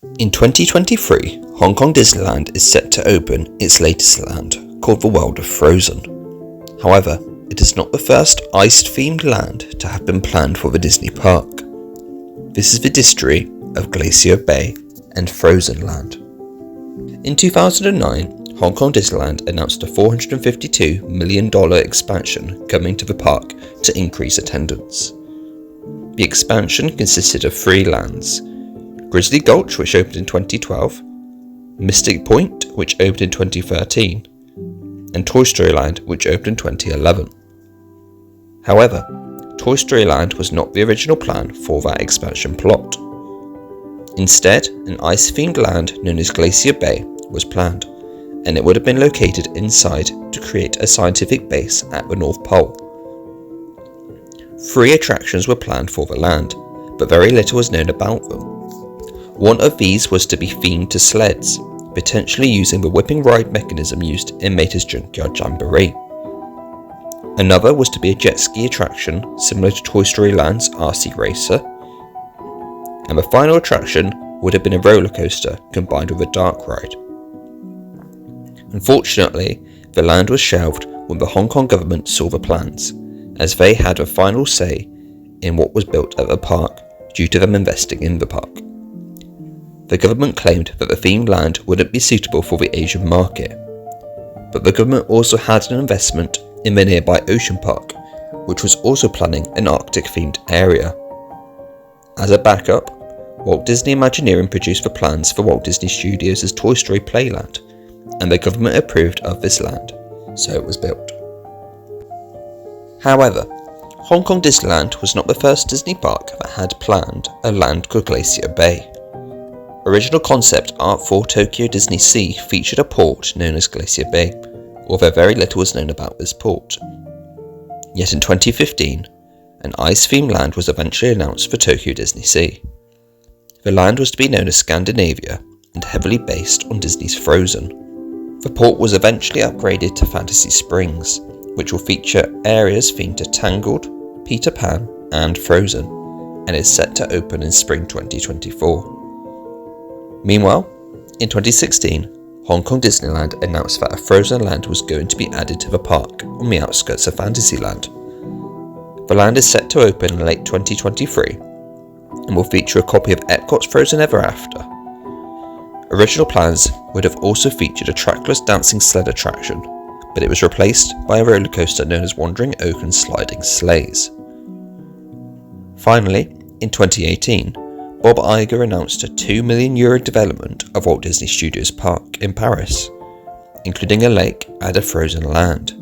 In 2023, Hong Kong Disneyland is set to open its latest land, called the World of Frozen. However, it is not the first ice-themed land to have been planned for the Disney park. This is the Distory of Glacier Bay and Frozen Land. In 2009, Hong Kong Disneyland announced a $452 million expansion coming to the park to increase attendance. The expansion consisted of 3 lands: Grizzly Gulch, which opened in 2012, Mystic Point, which opened in 2013, and Toy Story Land, which opened in 2011. However, Toy Story Land was not the original plan for that expansion plot. Instead, an ice-themed land known as Glacier Bay was planned, and it would have been located inside to create a scientific base at the North Pole. 3 attractions were planned for the land, but very little was known about them. One of these was to be themed to sleds, potentially using the whipping ride mechanism used in Mater's Junkyard Jamboree. Another was to be a jet ski attraction similar to Toy Story Land's RC Racer. And the final attraction would have been a roller coaster combined with a dark ride. Unfortunately, the land was shelved when the Hong Kong government saw the plans, as they had a final say in what was built at the park due to them investing in the park. The government claimed that the themed land wouldn't be suitable for the Asian market, but the government also had an investment in the nearby Ocean Park, which was also planning an Arctic-themed area. As a backup, Walt Disney Imagineering produced the plans for Walt Disney Studios' Toy Story Playland, and the government approved of this land, so it was built. However, Hong Kong Disneyland was not the first Disney park that had planned a land called Glacier Bay. Original concept art for Tokyo Disney Sea featured a port known as Glacier Bay, although very little was known about this port. Yet in 2015, an ice-themed land was eventually announced for Tokyo Disney Sea. The land was to be known as Scandinavia and heavily based on Disney's Frozen. The port was eventually upgraded to Fantasy Springs, which will feature areas themed to Tangled, Peter Pan and Frozen, and is set to open in spring 2024. Meanwhile, in 2016, Hong Kong Disneyland announced that a Frozen Land was going to be added to the park on the outskirts of Fantasyland. The land is set to open in late 2023 and will feature a copy of Epcot's Frozen Ever After. Original plans would have also featured a trackless dancing sled attraction, but it was replaced by a roller coaster known as Wandering Oaken's Sliding Sleighs. Finally, in 2018, Bob Iger announced a €2 million development of Walt Disney Studios Park in Paris, including a lake and a frozen land.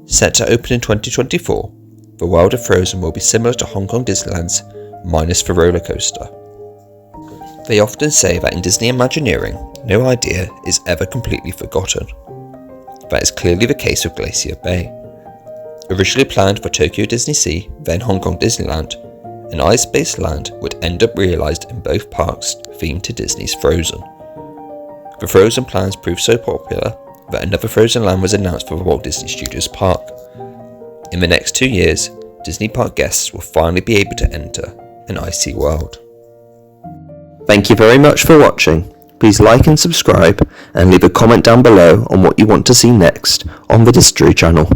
Set to open in 2024, the World of Frozen will be similar to Hong Kong Disneyland's minus the roller coaster. They often say that in Disney Imagineering, no idea is ever completely forgotten. That is clearly the case with Glacier Bay. Originally planned for Tokyo Disney Sea, then Hong Kong Disneyland, an ice-based land would end up realised in both parks themed to Disney's Frozen. The Frozen plans proved so popular that another Frozen land was announced for the Walt Disney Studios Park. In the next 2 years, Disney Park guests will finally be able to enter an icy world. Thank you very much for watching. Please like and subscribe and leave a comment down below on what you want to see next on the Distory channel.